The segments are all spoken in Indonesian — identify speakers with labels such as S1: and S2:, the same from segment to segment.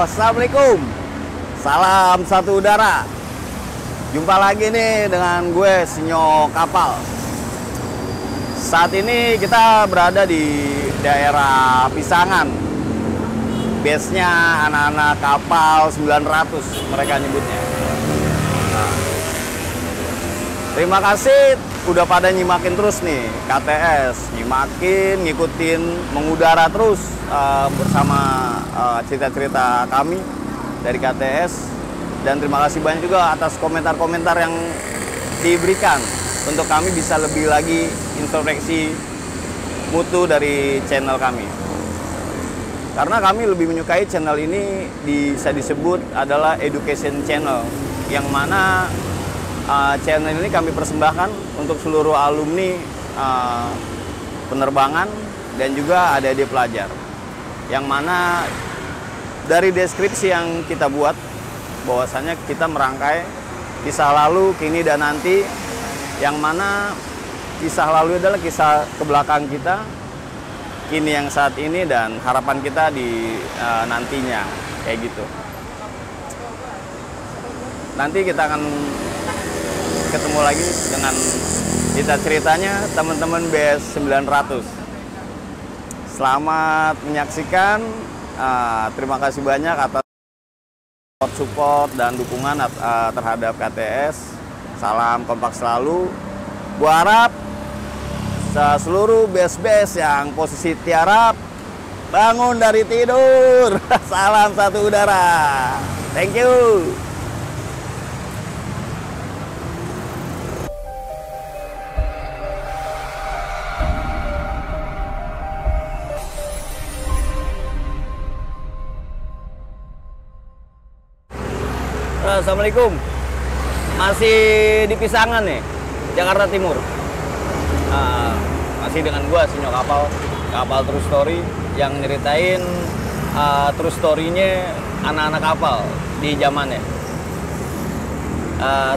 S1: Assalamualaikum. Salam satu udara. Jumpa lagi nih dengan gue, Sinyo Kapal. Saat ini kita berada di daerah Pisangan. Base-nya anak-anak kapal 900, mereka nyebutnya. Terima kasih udah pada nyimakin terus nih KTS, nyimakin, ngikutin, mengudara terus bersama cerita-cerita kami dari KTS. Dan terima kasih banyak juga atas komentar-komentar yang diberikan untuk kami bisa lebih lagi introspeksi mutu dari channel kami. Karena kami lebih menyukai channel ini bisa disebut adalah education channel, yang mana channel ini kami persembahkan untuk seluruh alumni penerbangan dan juga adik-adik pelajar. Yang mana dari deskripsi yang kita buat, bahwasanya kita merangkai kisah lalu, kini, dan nanti, yang mana kisah lalu adalah kisah ke belakang kita, kini yang saat ini, dan harapan kita di nantinya, kayak gitu. Nanti kita akan ketemu lagi dengan cerita-ceritanya teman-teman BS 900. Selamat menyaksikan. Terima kasih banyak atas support dan dukungan terhadap KTS. Salam kompak selalu. Gua harap seluruh BS-BS yang posisi tiarap bangun dari tidur. Salam satu udara. Thank you. Assalamualaikum. Masih di Pisangan nih, Jakarta Timur. Masih dengan gua, Sinyo Kapal, Kapal True Story, yang nyeritain true story-nya anak-anak kapal di zamannya.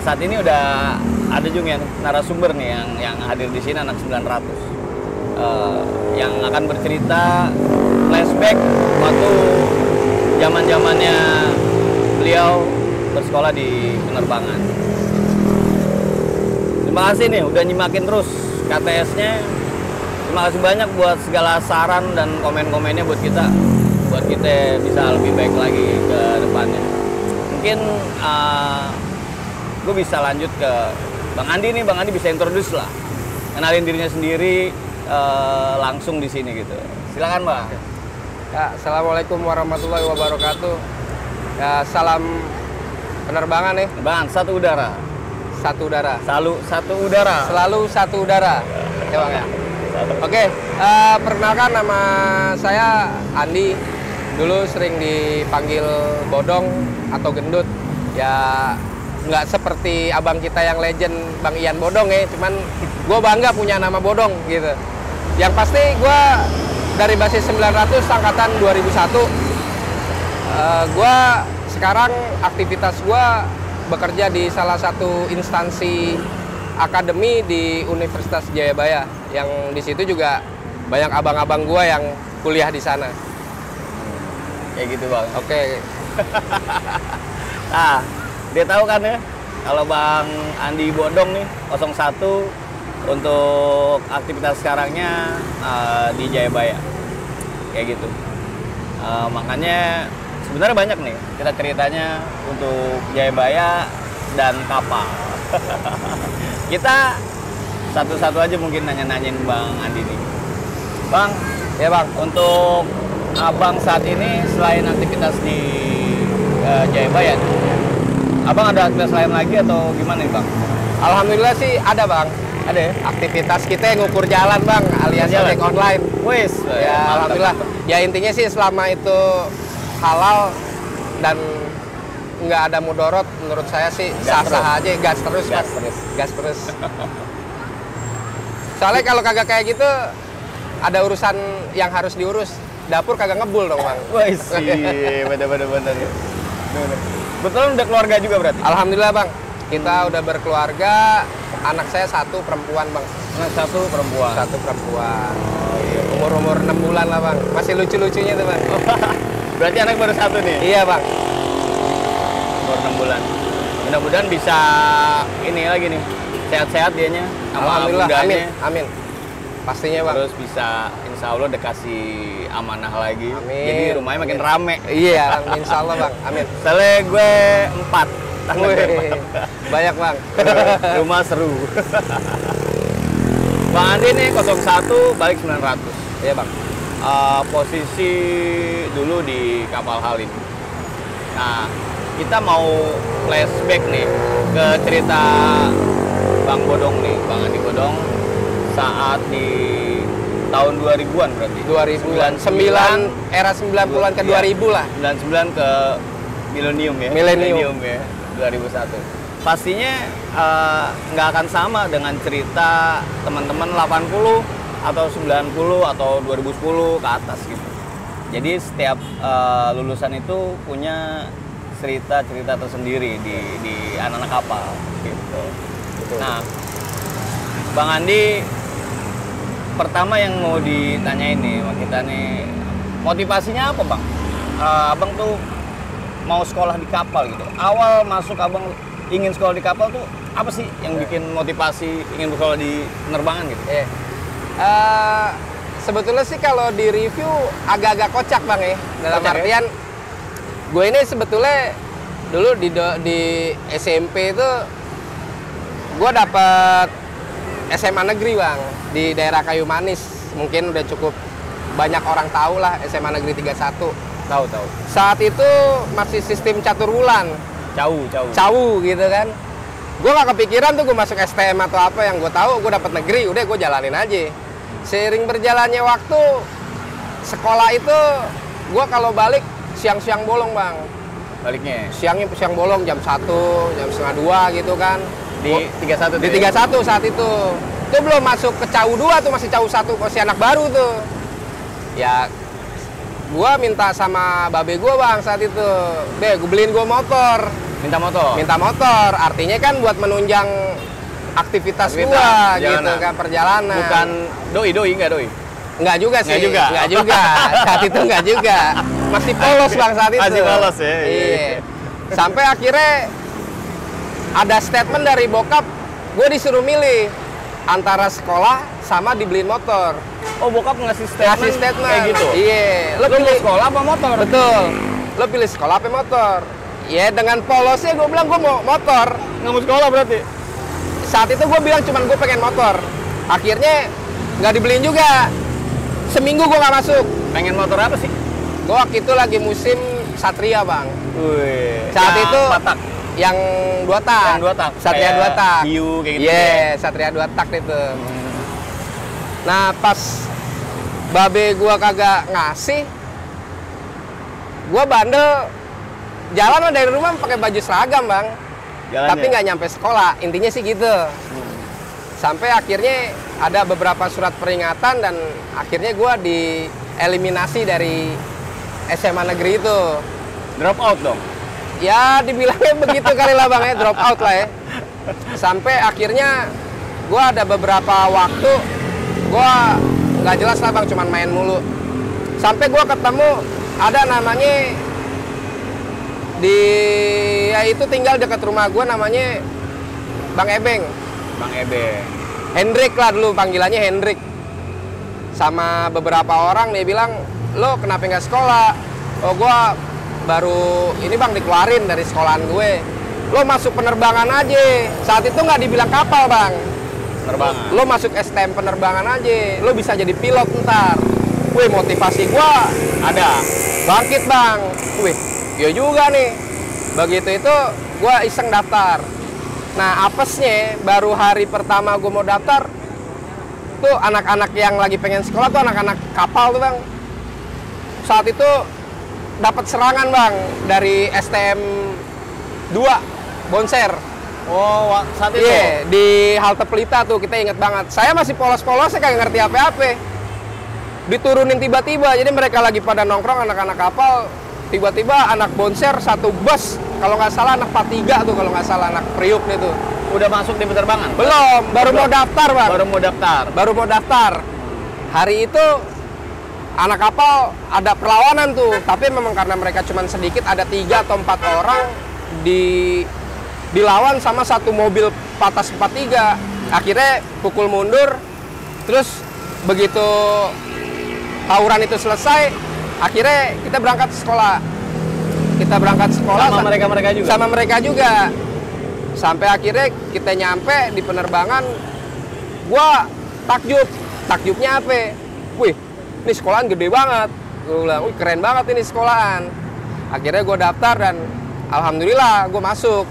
S1: Saat ini udah ada juga narasumber nih yang hadir di sini, anak 900, yang akan bercerita flashback waktu zaman-zamannya beliau bersekolah di penerbangan. Terima kasih nih udah nyimakin terus KTS-nya. Terima kasih banyak buat segala saran dan komen-komennya buat kita bisa lebih baik lagi ke depannya. Mungkin gue bisa lanjut ke Bang Andi nih. Bang Andi bisa introduce lah, kenalin dirinya sendiri langsung di sini gitu. Silakan Bang.
S2: Ya, assalamualaikum warahmatullahi wabarakatuh. Ya, salam penerbangan nih.
S1: Bang, satu udara.
S2: Satu udara.
S1: Selalu satu udara.
S2: Selalu satu udara. Ya Bang ya. Oke, perkenalkan nama saya Andi. Dulu sering dipanggil Bodong atau Gendut. Ya nggak seperti abang kita yang legend Bang Ian Bodong ya. Cuman gue bangga punya nama Bodong gitu. Yang pasti gue dari basis 900 angkatan 2001. Gue sekarang aktivitas gue bekerja di salah satu instansi akademi di Universitas Jayabaya, yang di situ juga banyak abang-abang gue yang kuliah di sana.
S1: Kayak gitu Bang.
S2: Oke.
S1: Nah, dia tahu kan ya, kalau Bang Andi Bodong nih 01 untuk aktivitas sekarangnya di Jayabaya, kayak gitu. Makanya sebenarnya banyak nih ceritanya untuk Jayabaya dan kapal. Kita satu-satu aja mungkin nanya-nanyain Bang Andi nih. Bang, ya Bang, untuk Abang saat ini selain aktivitas di Jayabaya, Abang ada aktivitas lain lagi atau gimana nih Bang?
S2: Alhamdulillah sih ada Bang.
S1: Ada ya?
S2: Aktivitas kita yang ngukur jalan Bang, alias ojek online.
S1: Wis,
S2: ya alhamdulillah. Ya intinya sih selama itu halal dan nggak ada mudorot, menurut saya sih sah-sah aja, gas terus. Soalnya kalau kagak kayak gitu ada urusan yang harus diurus, dapur kagak ngebul dong Bang.
S1: Wah sih, bener. Betul udah keluarga juga berarti?
S2: Alhamdulillah Bang, kita udah berkeluarga, anak saya satu perempuan Bang.
S1: Anak satu perempuan?
S2: Satu perempuan. Umur-umur 6 bulan lah Bang, masih lucu-lucunya tuh Bang.
S1: Berarti anak baru 1 nih?
S2: Iya bang.
S1: Baru 6 bulan. Mudah-mudahan bisa ini lagi nih, sehat-sehat dianya. Sama
S2: Alhamdulillah,
S1: bundanya.
S2: amin. Pastinya bang.
S1: Terus bisa insya Allah dikasih amanah lagi.
S2: Amin.
S1: Jadi rumahnya makin rame.
S2: Iya, insya Allah bang, amin.
S1: Soalnya gue 4.
S2: Wih, banyak bang.
S1: Rumah seru. Bang Andi nih 01 balik 900.
S2: Iya bang.
S1: Posisi dulu di kapal Halim. Nah, kita mau flashback nih ke cerita Bang Bodong nih, Bang Andi Bodong saat di tahun 2000-an berarti.
S2: 2009, era 90-an ke 2000 lah.
S1: 99 ke milenium ya.
S2: Millennium.
S1: Ya, 2001. Pastinya nggak akan sama dengan cerita teman-teman 80 atau 90 atau 2010 ke atas gitu. Jadi setiap lulusan itu punya cerita-cerita tersendiri di anak-anak kapal gitu.
S2: Betul.
S1: Nah, Bang Andi, pertama yang mau ditanyain nih sama kita nih, motivasinya apa Bang? Abang tuh mau sekolah di kapal gitu. Awal masuk abang ingin sekolah di kapal tuh apa sih yang bikin motivasi ingin bersekolah di penerbangan gitu?
S2: Sebetulnya sih kalau di review agak-agak kocak bang ya. Dalam
S1: Kocak,
S2: artian, gue ini sebetulnya dulu di SMP itu gue dapet SMA negeri bang di daerah Kayu Manis. Mungkin udah cukup banyak orang tahu lah SMA negeri 31.
S1: Tahu.
S2: Saat itu masih sistem catur bulan. Cawu gitu kan. Gue gak kepikiran tuh gue masuk STM atau apa. Yang gue tahu gue dapet negeri, udah gue jalanin aja. Seiring berjalannya waktu, sekolah itu gue kalau balik siang-siang bolong bang.
S1: Baliknya
S2: Siang bolong jam 1, jam setengah 2 gitu kan.
S1: di 31
S2: Di 31 saat itu. Itu belum masuk ke Cawu 2 tuh, masih Cawu 1, masih anak baru tuh. Ya, gue minta sama babe gue bang saat itu. Deh, gue beliin gue motor. Minta motor, artinya kan buat menunjang aktivitas gua gitu kan, perjalanan.
S1: Bukan nggak doi?
S2: Enggak juga sih.
S1: Nggak juga.
S2: Saat itu enggak juga. Masih polos bang saat itu.
S1: Masih polos ya.
S2: Iya. Sampai akhirnya ada statement dari bokap, gue disuruh milih antara sekolah sama dibeliin motor.
S1: Oh, bokap ngasih statement kayak gitu?
S2: Iya.
S1: Lo pilih sekolah apa motor?
S2: Betul. Lo pilih sekolah apa motor? Ya dengan polosnya gue bilang gue mau motor.
S1: Nggak mau sekolah berarti?
S2: Saat itu gue bilang cuman gue pengen motor. Akhirnya nggak dibeliin juga. Seminggu gue nggak masuk.
S1: Pengen motor apa sih?
S2: Gue waktu itu lagi musim Satria bang.
S1: Wih,
S2: Saat
S1: yang
S2: itu
S1: 4 tak?
S2: Yang 2 tak.
S1: Yang 2 tak?
S2: Satria
S1: Kayak
S2: 2 tak.
S1: Hiu kayak gitu.
S2: Iya,
S1: ya?
S2: Satria 2 tak itu. Nah pas babe gue kagak ngasih, gue bandel jalan dari rumah pakai baju seragam bang.
S1: Jalannya.
S2: Tapi nggak nyampe sekolah, intinya sih gitu. Sampai akhirnya ada beberapa surat peringatan dan akhirnya gue dieliminasi dari SMA negeri itu.
S1: Drop out dong?
S2: Ya dibilangnya begitu kali lah bang ya, drop out lah ya. Sampai akhirnya gue ada beberapa waktu gue nggak jelas lah bang, cuman main mulu. Sampai gue ketemu ada namanya ya itu tinggal dekat rumah gue, namanya Bang Ebeng.
S1: Bang Ebeng.
S2: Hendrik lah dulu panggilannya, Hendrik. Sama beberapa orang dia bilang, lo kenapa nggak sekolah? Oh gue baru ini bang dikeluarin dari sekolahan gue. Lo masuk penerbangan aja. Saat itu nggak dibilang kapal bang.
S1: Penerbangan.
S2: Lo masuk STM penerbangan aja. Lo bisa jadi pilot ntar. Wih, motivasi gue
S1: Ada.
S2: bangkit bang. Wih, iya juga nih. Begitu itu gue iseng daftar. Nah apesnya baru hari pertama gue mau daftar tuh anak-anak yang lagi pengen sekolah tuh anak-anak kapal tuh bang. Saat itu dapat serangan bang dari STM 2 Bonser.
S1: Oh, saat itu?
S2: Iya, di halte Pelita tuh kita inget banget. Saya masih polos-polos, saya kagak ngerti apa-apa. Diturunin tiba-tiba, jadi mereka lagi pada nongkrong anak-anak kapal. Tiba-tiba anak Bonser satu bus, kalau nggak salah anak 43 tuh, kalau nggak salah anak Priuk itu.
S1: Udah masuk di penerbangan?
S2: Belum, baru mau daftar bang.
S1: Baru mau daftar.
S2: Baru mau daftar. Hari itu anak kapal ada perlawanan tuh, tapi memang karena mereka cuma sedikit, ada 3 atau 4 orang dilawan sama satu mobil Patas 43. Akhirnya pukul mundur, terus begitu tawuran itu selesai, akhirnya kita berangkat sekolah.
S1: Sama mereka juga.
S2: Sama mereka juga. Sampai akhirnya kita nyampe di penerbangan, gua takjubnya apa? Wih, ini sekolahan gede banget. Gue bilang, wih keren banget ini sekolahan. Akhirnya gue daftar dan alhamdulillah gue masuk.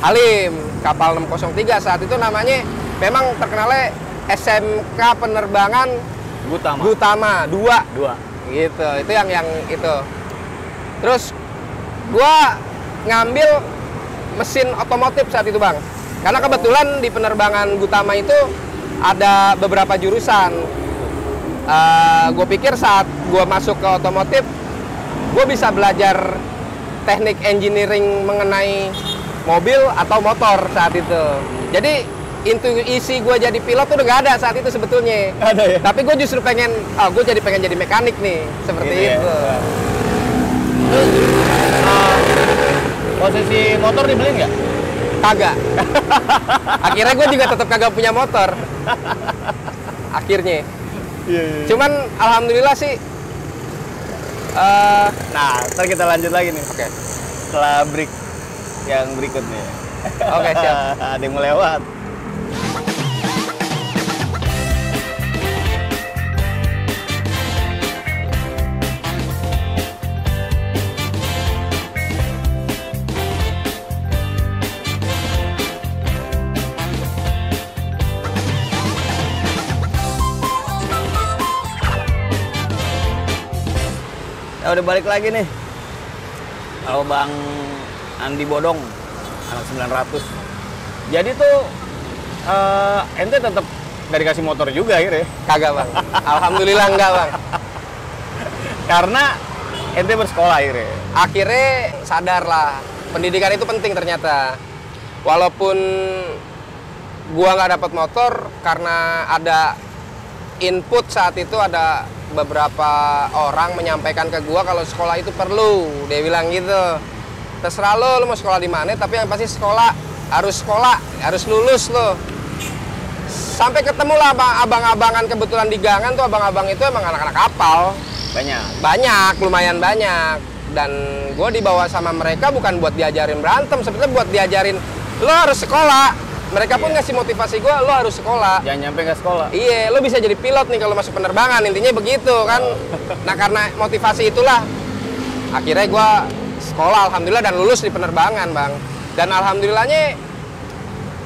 S2: Halim, kapal 603 saat itu namanya, memang terkenalnya SMK Penerbangan Gutama 2. Gitu, itu yang itu. Terus gue ngambil mesin otomotif saat itu, Bang. Karena kebetulan di penerbangan Gutama itu ada beberapa jurusan. Gue pikir saat gue masuk ke otomotif, gue bisa belajar teknik engineering mengenai mobil atau motor saat itu. Jadi intuisi gue jadi pilot tuh udah gak ada saat itu sebetulnya.
S1: Ada ya?
S2: Tapi gue justru pengen jadi mekanik nih, seperti
S1: Gitu
S2: itu.
S1: Ya? Terus posisi motor dibeli nggak?
S2: Kagak. Akhirnya gue juga tetap kagak punya motor. Akhirnya.
S1: Iya.
S2: Cuman alhamdulillah sih.
S1: Nah, ntar kita lanjut lagi nih.
S2: Oke.
S1: Setelah break yang berikutnya.
S2: Oke, siap.
S1: Ada yang mau lewat. Ya udah balik lagi nih. Kalau Bang Andi Bodong, anak 900. Jadi tuh ente tetap gak dikasih motor juga akhirnya?
S2: Kagak, Bang. Alhamdulillah enggak, Bang.
S1: Karena ente bersekolah akhirnya?
S2: Akhirnya sadar lah, pendidikan itu penting ternyata. Walaupun gua nggak dapat motor, karena ada input saat itu, ada beberapa orang menyampaikan ke gua kalau sekolah itu perlu. Dia bilang gitu, terserah lo mau sekolah di mana, tapi yang pasti sekolah, harus lulus lo. Sampai ketemu lah abang-abangan, kebetulan di gangan tuh abang-abang itu emang anak-anak kapal. Banyak, lumayan banyak. Dan gue dibawa sama mereka bukan buat diajarin berantem, sebetulnya buat diajarin lo harus sekolah. Mereka pun ngasih motivasi gue, lo harus sekolah.
S1: Jangan nyampe nggak sekolah.
S2: Iya, lo bisa jadi pilot nih kalau masuk penerbangan, intinya begitu kan. Nah karena motivasi itulah, akhirnya gue sekolah alhamdulillah dan lulus di penerbangan, Bang. Dan alhamdulillahnya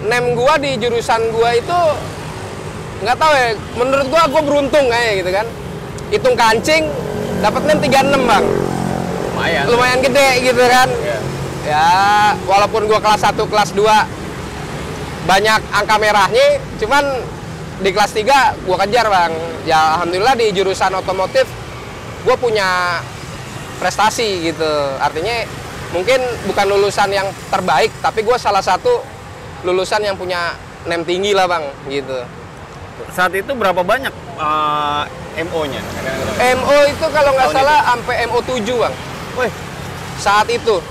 S2: nem gue di jurusan gue itu nggak tahu ya, menurut gue beruntung kayak gitu kan. Hitung kancing dapat nem 36, Bang. Lumayan gede gitu kan. Ya walaupun gue kelas 1 kelas 2 banyak angka merahnya, cuman di kelas 3 gue kejar, Bang. Ya alhamdulillah di jurusan otomotif gue punya prestasi gitu. Artinya mungkin bukan lulusan yang terbaik, tapi gue salah satu lulusan yang punya nem tinggi lah, Bang, gitu.
S1: Saat itu berapa banyak MO-nya?
S2: MO itu kalau nggak salah sampai MO 7, Bang.
S1: Wih,
S2: saat itu.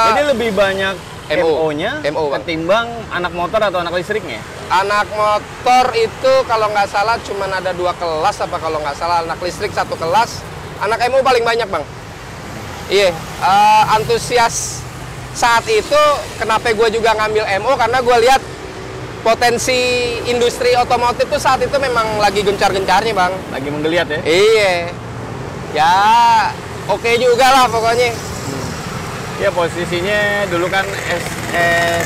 S1: Jadi lebih banyak MO-nya ketimbang anak motor atau anak listriknya?
S2: Anak motor itu kalau nggak salah cuma ada 2 kelas, apa kalau nggak salah anak listrik 1 kelas. Anak MO paling banyak, Bang. Iya, antusias saat itu kenapa gue juga ngambil MO, karena gue lihat potensi industri otomotif tuh saat itu memang lagi gencar-gencarnya, Bang.
S1: Lagi menggeliat ya?
S2: Iya. Ya, oke juga lah pokoknya.
S1: Ya posisinya dulu kan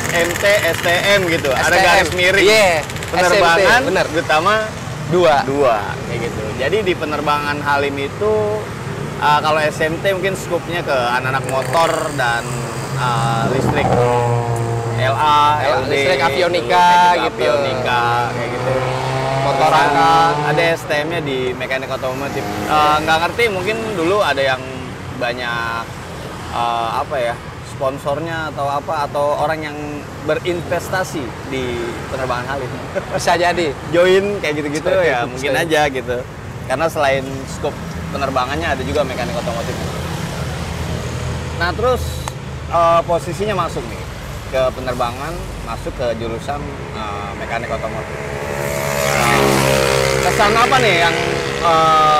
S1: SMT, STM gitu. STM. Ada garis miring.
S2: Iya.
S1: Penerbangan
S2: SMT, bener.
S1: Utama 2 kayak gitu. Jadi di penerbangan Halim itu kalau SMT mungkin skupnya ke anak-anak motor dan listrik. LA, LD,
S2: listrik avionika gitu.
S1: Avionika kayak gitu.
S2: Motor angkat.
S1: Ada STM-nya di mekanik otomotif. Nggak ngerti, mungkin dulu ada yang banyak apa ya, sponsornya atau apa, atau orang yang berinvestasi di penerbangan Halim.
S2: Bisa jadi
S1: join kayak gitu-gitu ya, mungkin aja gitu. Karena selain skop penerbangannya ada juga mekanik otomotif. Nah terus posisinya masuk nih ke penerbangan, masuk ke jurusan mekanik otomotif. Kesan apa nih yang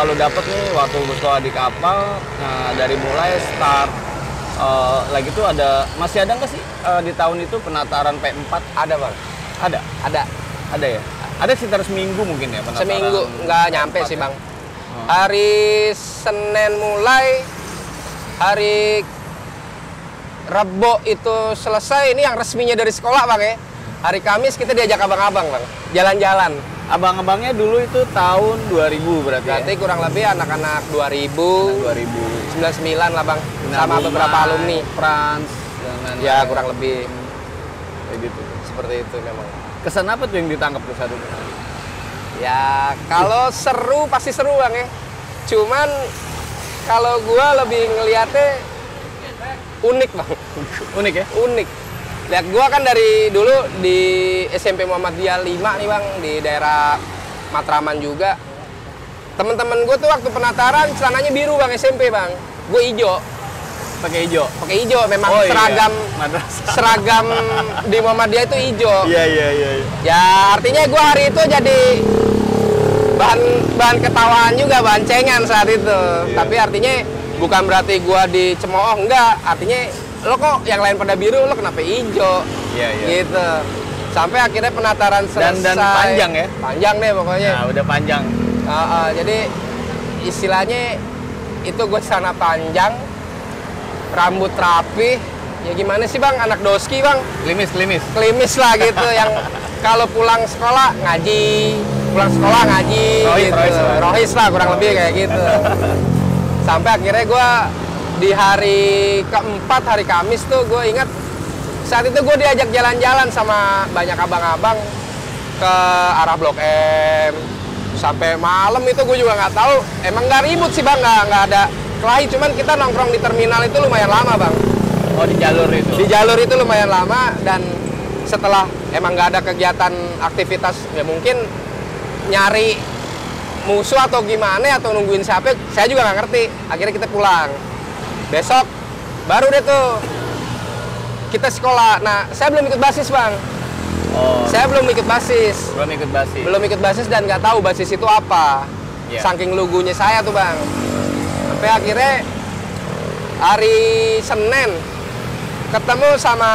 S1: lo dapet nih waktu bersekolah di kapal? Dari mulai start lagi tuh masih ada nggak sih di tahun itu penataran P4?
S2: Ada bang.
S1: Ada ya? Ada sekitar seminggu mungkin ya penataran.
S2: Seminggu nggak nyampe
S1: P4
S2: sih
S1: ya?
S2: bang. Hari Senin mulai, hari Rebo itu selesai. Ini yang resminya dari sekolah bang ya. Hari Kamis kita diajak abang-abang bang, jalan-jalan.
S1: Abang-abangnya dulu itu tahun 2000 berarti ya?
S2: Kurang lebih anak-anak 99 lah bang, sama beberapa alumni.
S1: Frans dan
S2: Ya kurang lebih
S1: kayak gitu.
S2: seperti itu memang.
S1: Kesan apa tuh yang ditangkap tuh saat itu?
S2: Ya kalau seru pasti seru bang ya. Cuman kalau gua lebih ngeliatnya unik bang.
S1: Unik ya?
S2: Unik. Lihat gua kan dari dulu di SMP Muhammadiyah 5 nih bang, di daerah Matraman juga. Temen-temen gua tuh waktu penataran celananya biru bang, SMP bang. Gue hijau.
S1: Pakai hijau.
S2: Pakai hijau, memang
S1: Oh,
S2: seragam
S1: iya.
S2: seragam di Muhammadiyah itu hijau.
S1: Iya.
S2: Ya artinya gue hari itu jadi bahan ketawaan juga, bahan cengan saat itu.
S1: Iya.
S2: Tapi artinya bukan berarti gue dicemooh, enggak. Artinya lo kok yang lain pada biru, lo kenapa hijau?
S1: Iya.
S2: Gitu. Sampai akhirnya penataran selesai.
S1: Dan panjang ya?
S2: Panjang deh pokoknya.
S1: Nah, udah panjang.
S2: Jadi istilahnya itu gue sana panjang, rambut rapi. Ya gimana sih bang, anak doski bang. Klimis lah gitu. Yang kalau pulang sekolah ngaji, rohis lah kurang lebih kayak gitu. Sampai akhirnya gue di hari keempat, hari Kamis tuh gue ingat saat itu gue diajak jalan-jalan sama banyak abang-abang ke arah Blok M. Sampai malam itu gue juga nggak tahu. Emang nggak ribut sih bang, nggak ada kelahi. Cuman kita nongkrong di terminal itu lumayan lama bang.
S1: Oh, di jalur itu?
S2: Di jalur itu lumayan lama, dan setelah emang nggak ada kegiatan aktivitas, ya mungkin nyari musuh atau gimana, atau nungguin siapa, saya juga nggak ngerti. Akhirnya kita pulang. Besok baru deh tuh kita sekolah. Nah, saya belum ikut basis bang.
S1: Oh.
S2: Saya belum ikut basis. Belum ikut basis dan nggak tahu basis itu apa.
S1: Yeah.
S2: Saking lugunya saya tuh bang. Sampai akhirnya hari Senin ketemu sama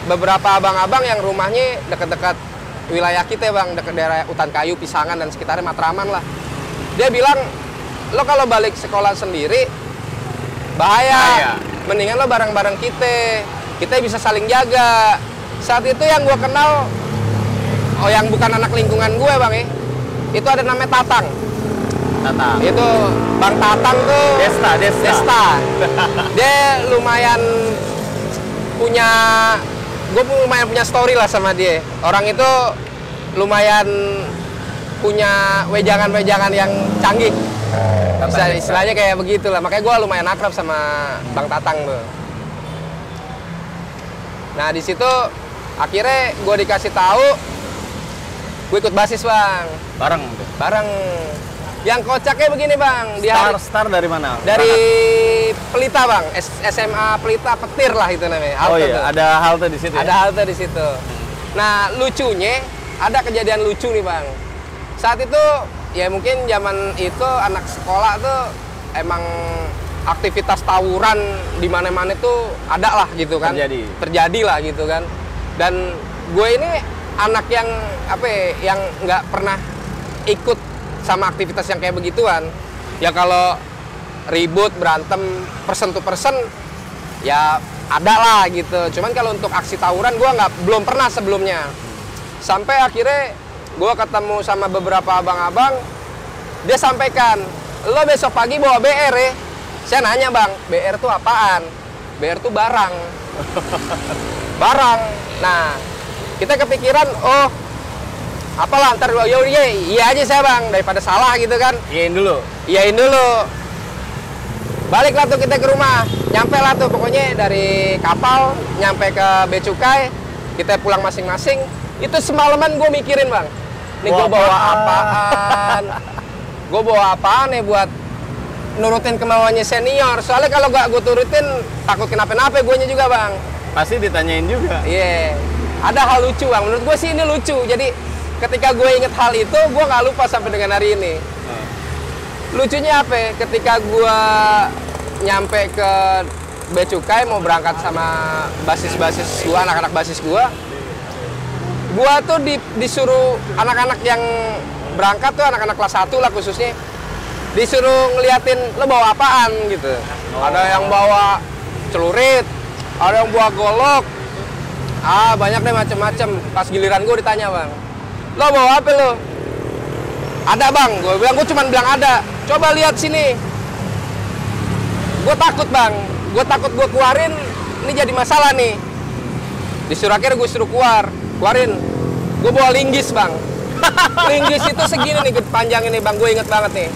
S2: beberapa abang-abang yang rumahnya dekat-dekat wilayah kita bang, dekat daerah Utan Kayu, Pisangan dan sekitarnya, Matraman lah. Dia bilang, lo kalau balik sekolah sendiri bahaya. Mendingan lo bareng-bareng kita bisa saling jaga. Saat itu yang gue kenal, yang bukan anak lingkungan gue bang ya, itu ada namanya Tatang. Itu Bang Tatang tuh Desta. Dia lumayan punya story lah sama dia. Orang itu lumayan punya wejangan-wejangan yang canggih. Istilahnya kayak begitulah. Makanya gue lumayan akrab sama Bang Tatang tuh. Nah di situ akhirnya gue dikasih tahu, gue ikut basis bang. Bareng. Yang kocaknya begini bang,
S1: Star dari mana?
S2: Dari Pelita bang, SMA Pelita Petir lah itu namanya.
S1: Oh iya, ada halte di situ.
S2: Ada halte di situ. Nah lucunya, ada kejadian lucu nih bang. Saat itu ya mungkin zaman itu anak sekolah tuh emang aktivitas tawuran di mana-mana tuh ada lah gitu kan. Terjadi lah gitu kan. Dan gue ini anak yang yang nggak pernah ikut sama aktivitas yang kayak begituan. Ya kalau ribut, berantem, person to person ya ada lah gitu. Cuman kalau untuk aksi tawuran gue belum pernah sebelumnya. Sampai akhirnya gue ketemu sama beberapa abang-abang, dia sampaikan, lo besok pagi bawa BR ya. Saya nanya bang, BR tuh apaan? BR tuh barang. Barang. Nah kita kepikiran, oh apalah ntar iya aja saya bang, daripada salah gitu kan. Iyain dulu. Baliklah tuh kita ke rumah, nyampe lah tuh pokoknya dari kapal nyampe ke Becukai, kita pulang masing-masing. Itu semalaman gue mikirin bang, nih gue bawa apaan, gue bawa apaan nih buat nurutin kemauannya senior. Soalnya kalau gak gue turutin, takut kenapa-napa guanya juga bang.
S1: Pasti ditanyain juga.
S2: Iya, ada hal lucu bang. Menurut gue sih ini lucu. Jadi ketika gue inget hal itu, gue nggak lupa sampai dengan hari ini. Lucunya apa? Ketika gue nyampe ke Bea Cukai mau berangkat sama basis-basis gue, anak-anak basis gue tuh disuruh anak-anak yang berangkat tuh anak-anak kelas 1 lah khususnya, disuruh ngeliatin lo bawa apaan gitu. Ada yang bawa celurit, ada yang bawa golok, banyak deh macem-macem. Pas giliran gue ditanya bang, lo bawa apa lo? Ada bang, gue bilang, gue cuma bilang ada. Coba lihat sini. Gue takut bang, gue takut gue keluarin, ini jadi masalah nih. Disuruh akhirnya gue suruh keluarin. Gue bawa linggis bang. Linggis itu segini nih panjang ini bang, gue inget banget nih.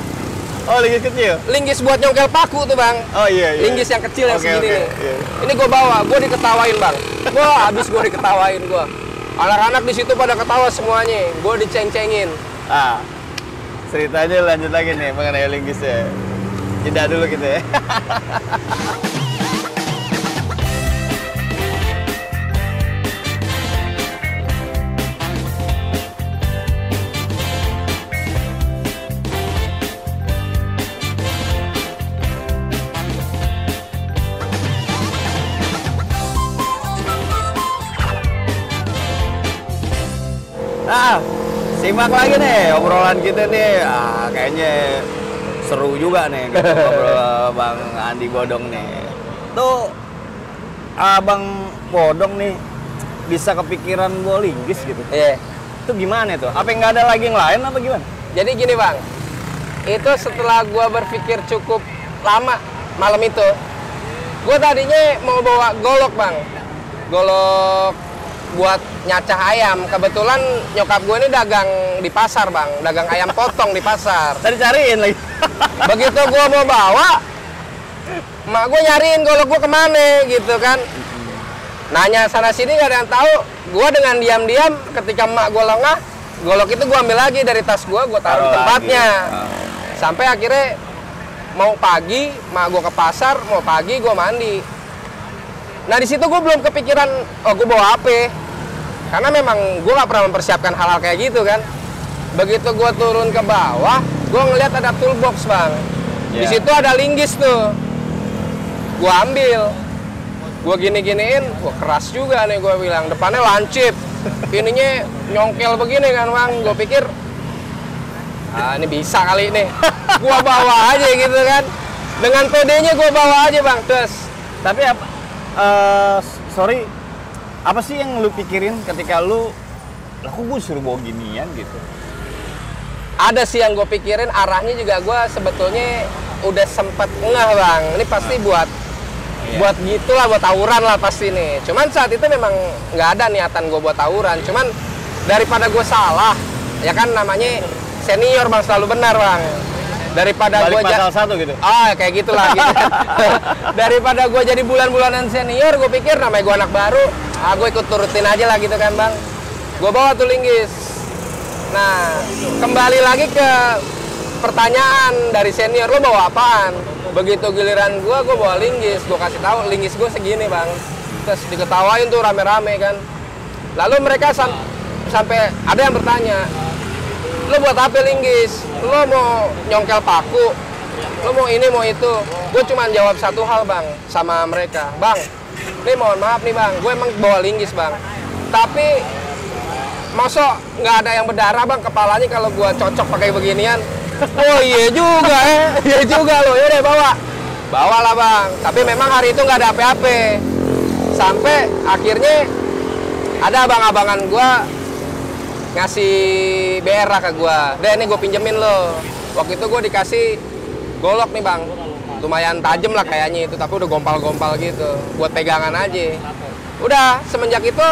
S1: Oh, linggis kecil?
S2: Linggis buat nyongkel paku tuh bang.
S1: Oh iya.
S2: Linggis yang kecil yang segini nih.
S1: Iya.
S2: Ini gue bawa, gue diketawain bang. Habis gue diketawain gue. Anak-anak di situ pada ketawa semuanya, gue diceng-cengin.
S1: Ceritanya lanjut lagi nih mengenai linggis ya. Jeda dulu gitu ya. Nah, simak lagi nih obrolan kita nih. Kayaknya seru juga nih gitu, ngobrol Bang Andi Bodong nih. Tuh Abang Bodong nih bisa kepikiran bawa linggis gitu.
S2: Iya.
S1: Itu gimana tuh? Apa nggak ada lagi yang lain apa gimana?
S2: Jadi gini bang, itu setelah gue berpikir cukup lama malam itu, gue tadinya mau bawa golok bang, golok buat nyacah ayam. Kebetulan nyokap gue ini dagang di pasar bang, dagang ayam potong di pasar.
S1: Tadi cariin lagi.
S2: Begitu gue mau bawa, mak gue nyariin golok gue kemana gitu kan. Nanya sana sini nggak ada yang tahu. Gue dengan diam-diam ketika mak gue lengah, golok itu gue ambil lagi dari tas gue taruh di tempatnya. Sampai akhirnya mau pagi, mak gue ke pasar, mau pagi gue mandi. Nah di situ gue belum kepikiran, oh gue bawa apa? Karena memang gue nggak pernah mempersiapkan hal-hal kayak gitu kan. Begitu gue turun ke bawah, gue ngeliat ada toolbox bang. Di situ ada linggis tuh. Gue ambil, gue gini-giniin, wah keras juga nih gue bilang. Depannya lancip, ininya nyongkel begini kan bang. Gue pikir, ini bisa kali nih. Gue bawa aja gitu kan. Dengan pedenya gue bawa aja bang. Terus,
S1: tapi apa? Sorry, apa sih yang lu pikirin ketika lu, lah kok gue suruh bawa ginian gitu?
S2: Ada sih yang gue pikirin, arahnya juga gue sebetulnya udah sempet ngeh bang. Ini pasti buat gitulah, buat tawuran lah pasti nih. Cuman saat itu memang nggak ada niatan gue buat tawuran. Cuman daripada gue salah, ya kan namanya senior bang, selalu benar bang. Daripada gue
S1: pasal 1 gitu.
S2: Kayak gitulah gitu. Daripada gue jadi bulan-bulanan senior, gue pikir namanya gue anak baru, gue ikut turutin aja lah gitu kan bang. Gue bawa tuh linggis. Nah, kembali lagi ke pertanyaan dari senior, lo bawa apaan? Begitu giliran gue bawa linggis. Gue kasih tahu linggis gue segini bang. Terus diketawain tuh rame-rame kan. Lalu mereka sampai ada yang bertanya, lo buat apa linggis? Lo mau nyongkel paku? Lo mau ini mau itu? Gue cuma jawab satu hal bang sama mereka, bang, ini mohon maaf nih bang, gue emang bawa linggis bang, tapi masa nggak ada yang berdarah bang kepalanya kalau gue cocok pakai beginian? Oh iya juga iya juga lo, yaudah bawa lah bang. Tapi memang hari itu nggak ada apa-apa. Sampai akhirnya ada abang-abangan gue ngasih BR ke gue, deh ini gue pinjemin lo. Waktu itu gue dikasih golok nih bang, lumayan tajam lah kayaknya itu, tapi udah gompal-gompal gitu, buat pegangan aja. Udah semenjak itu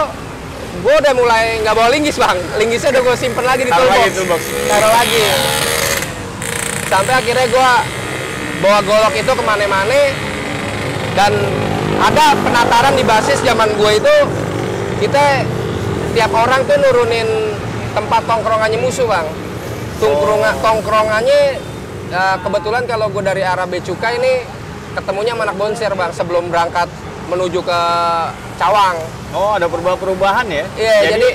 S2: gue udah mulai nggak bawa linggis bang, linggisnya udah gue simpen lagi di toolbox, taruh lagi. Sampai akhirnya gue bawa golok itu kemana-mana, dan ada penataran di basis zaman gue itu, kita tiap orang tuh nurunin tempat tongkrongannya musuh bang. Tongkrongannya kebetulan kalau gue dari arah Becuka ini ketemunya sama anak Bonser bang sebelum berangkat menuju ke Cawang.
S1: Oh, ada perubahan ya?
S2: Iya, jadi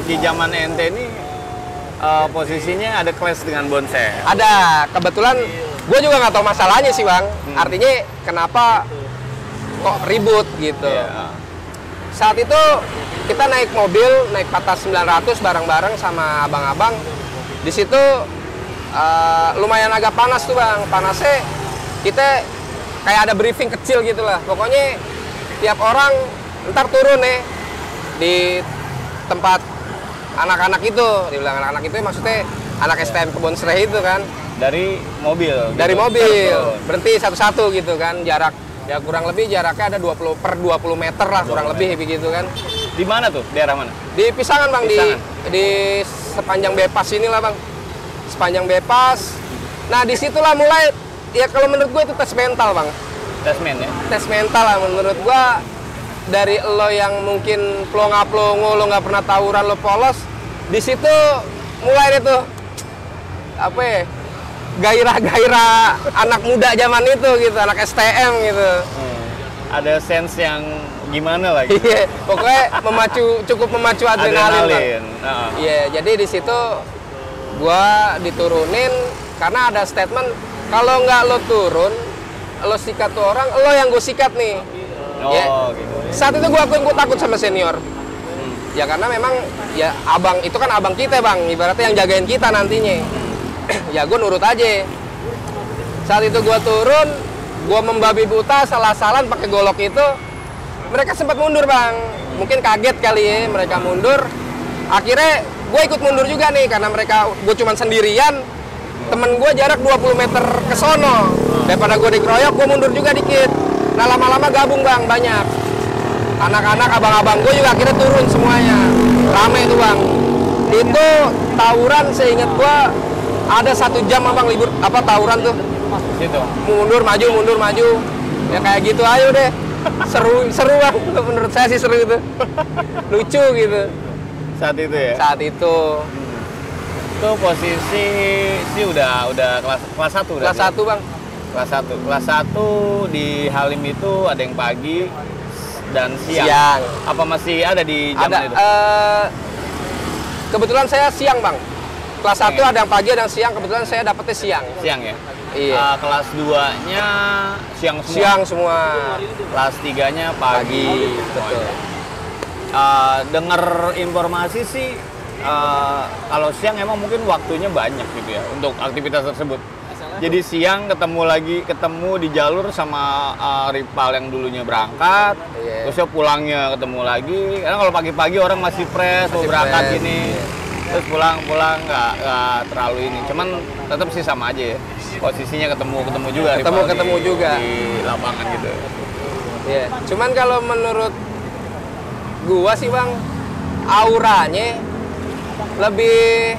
S1: di zaman ente ini posisinya ada clash dengan Bonser.
S2: ada. Kebetulan gue juga nggak tahu masalahnya sih bang. Artinya kenapa kok ribut gitu.
S1: Iya.
S2: Saat itu kita naik mobil, naik Patas 900 bareng-bareng sama abang-abang. Di situ lumayan agak panas tuh bang. Panasnya kita kayak ada briefing kecil gitu lah. Pokoknya tiap orang ntar turun nih di tempat anak-anak itu. Dibilang anak-anak itu maksudnya anak STM Kebon Sreh itu kan.
S1: Dari mobil.
S2: Dari
S1: gitu.
S2: mobil, berhenti satu-satu gitu kan. Jarak, ya kurang lebih jaraknya ada 20 per 20 meter lah kurang lebih begitu kan.
S1: Di mana tuh? Daerah mana?
S2: Di Pisangan bang,
S1: Pisangan.
S2: di sepanjang bypass inilah bang, sepanjang bypass. Nah disitulah mulai, ya kalau menurut gue itu tes mental bang.
S1: Tes men ya?
S2: Tes mental lah menurut gue. Dari lo yang mungkin plonga-plongo, lo nggak pernah tawuran, lo polos, di situ mulai deh tuh apa ya, gairah-gairah anak muda zaman itu gitu, anak STM gitu.
S1: Ada sense yang gimana lagi?
S2: Iya, pokoknya cukup memacu adrenalin. Bang. Iya, jadi di situ gua diturunin karena ada statement kalau nggak lo turun, lo sikat tuh orang, lo yang gue sikat nih.
S1: Oh,
S2: Ya.
S1: gitu.
S2: Saat itu gua akuin gua takut sama senior. Ya karena memang ya abang itu kan abang kita bang, ibaratnya yang jagain kita nantinya. Ya gue nurut aja. Saat itu gue turun, gue membabi buta, salah-salan pakai golok itu. Mereka sempat mundur bang, mungkin kaget kali ya mereka mundur. Akhirnya gue ikut mundur juga nih karena mereka gue cuman sendirian. Temen gue jarak 20 meter ke sono. Daripada gue dikeroyok, gue mundur juga dikit. Nah lama-lama gabung bang, banyak. Anak-anak abang-abang gue juga akhirnya turun semuanya. Rame tuh bang. Itu tawuran seingat gue ada 1 jam abang libur apa tawuran tuh.
S1: Situ.
S2: Mundur maju. Ya kayak gitu aja deh. Seru bang. Menurut saya sih seru gitu. Lucu gitu.
S1: Saat itu ya?
S2: Saat itu.
S1: Itu posisi sih udah kelas 1 udah.
S2: Kelas 1 bang.
S1: Kelas 1. Kelas 1 di Halim itu ada yang pagi dan siang.
S2: Siang.
S1: Apa masih ada di jam
S2: Ada.
S1: itu?
S2: Kebetulan saya siang bang. Kelas 1
S1: Siang.
S2: ada yang pagi, ada yang siang. Kebetulan saya dapetnya siang.
S1: Siang ya?
S2: Iya.
S1: Kelas 2-nya siang semua.
S2: Siang semua.
S1: Kelas 3-nya pagi.
S2: Betul.
S1: Dengar informasi sih kalau siang emang mungkin waktunya banyak gitu ya untuk aktivitas tersebut. Jadi siang ketemu di jalur sama rival yang dulunya berangkat,
S2: Iya.
S1: terus ya pulangnya ketemu lagi. Karena kalau pagi-pagi orang masih fresh mau berangkat
S2: fresh.
S1: gini, terus pulang nggak terlalu ini. Cuman tetap sih sama aja ya. Posisinya ketemu juga.
S2: Ketemu
S1: rival
S2: juga.
S1: di lapangan gitu.
S2: Iya. Cuman kalau menurut gua sih bang, auranya lebih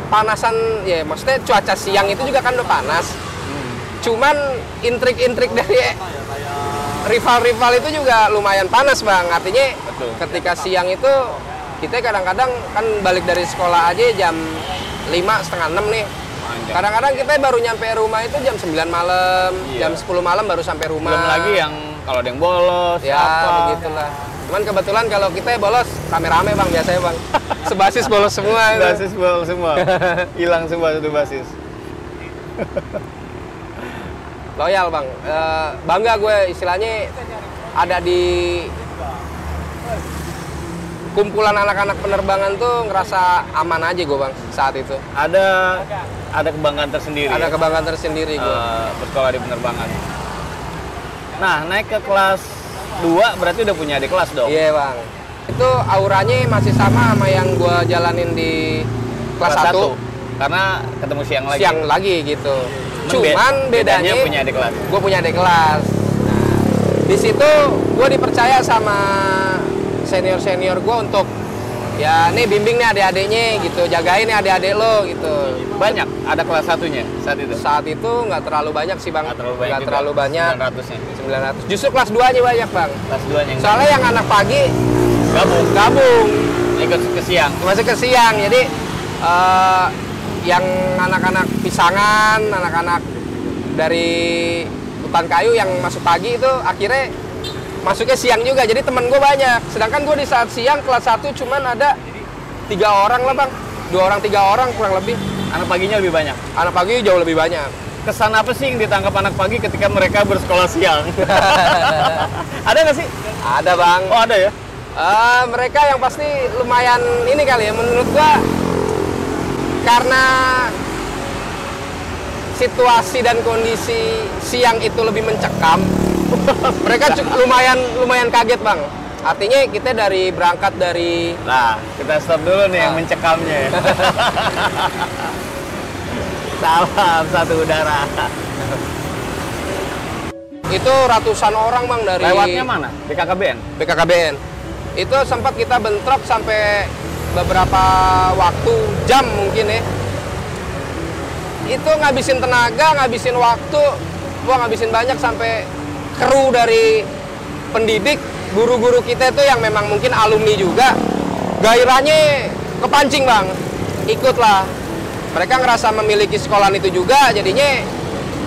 S2: panasan ya, maksudnya cuaca siang itu juga kan udah panas. Cuman intrik-intrik dari rival-rival itu juga lumayan panas bang. Artinya
S1: Betul.
S2: ketika siang itu kita kadang-kadang kan balik dari sekolah aja jam 5, setengah 6 nih.
S1: Panjang.
S2: Kadang-kadang kita baru nyampe rumah itu jam 9 malam,
S1: Iya.
S2: jam 10 malam baru sampai rumah.
S1: Belum lagi yang kalau ada yang bolos,
S2: Ya
S1: apa.
S2: begitulah. Cuman kebetulan kalau kita bolos rame-rame bang biasanya bang. Sebasis bolos semua. itu.
S1: Basis bolos semua. Hilang semua satu basis.
S2: Loyal bang. Bangga gue istilahnya ada di kumpulan anak-anak penerbangan tuh ngerasa aman aja gue bang saat itu.
S1: Ada kebanggaan tersendiri.
S2: Ada
S1: ya?
S2: kebanggaan tersendiri gue.
S1: Bersekolah di penerbangan. Nah, naik ke kelas 2 berarti udah punya adik kelas dong?
S2: Iya bang. Itu auranya masih sama yang gue jalanin di kelas 1.
S1: Karena ketemu siang lagi.
S2: Siang lagi gitu.
S1: Cuman
S2: Cuman bedanya
S1: punya adik kelas.
S2: gue punya adik kelas. Nah, di situ gue dipercaya sama senior gue untuk ya nih bimbing nih adik-adiknya gitu, jagain nih adik-adik lo gitu.
S1: Banyak ada kelas 1-nya saat itu.
S2: Saat itu nggak terlalu banyak sih bang, nggak terlalu banyak.
S1: 900-nya.
S2: 900. Justru kelas 2-nya banyak bang.
S1: Kelas 2-nya yang
S2: Soalnya yang anak pagi
S1: gabung
S2: gabung
S1: ikut ke siang.
S2: masih ke siang, jadi yang anak-anak pisangan, anak-anak dari hutan kayu yang masuk pagi itu akhirnya masuknya siang juga. Jadi temen gue banyak. Sedangkan gue di saat siang kelas 1 cuman ada 3 orang lah bang. 2 orang 3 orang kurang lebih.
S1: Anak paginya lebih banyak.
S2: Anak pagi jauh lebih banyak.
S1: Kesan apa sih yang ditangkap anak pagi ketika mereka bersekolah siang? Ada nggak sih?
S2: Ada bang.
S1: Oh ada ya?
S2: Mereka yang pasti lumayan ini kali ya menurut gua, karena situasi dan kondisi siang itu lebih mencekam. Mereka lumayan kaget bang. Artinya kita berangkat dari.
S1: Nah, kita stop dulu nih yang mencekamnya ya. Salam satu udara.
S2: Itu ratusan orang bang dari.
S1: Lewatnya mana? BKKBN?
S2: BKKBN. Itu sempat kita bentrok sampai beberapa waktu, jam mungkin ya. Itu ngabisin tenaga, ngabisin waktu, gua ngabisin banyak sampai kru dari pendidik, guru-guru kita itu yang memang mungkin alumni juga, gairahnya kepancing bang, ikutlah. Mereka ngerasa memiliki sekolahan itu juga, jadinya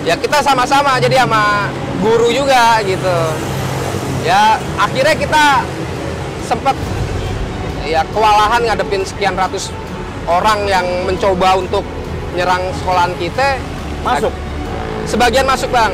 S2: ya kita sama-sama jadi sama guru juga gitu. Ya akhirnya kita sempat ya kewalahan ngadepin sekian ratus orang yang mencoba untuk nyerang sekolahan kita.
S1: Masuk?
S2: Sebagian masuk bang.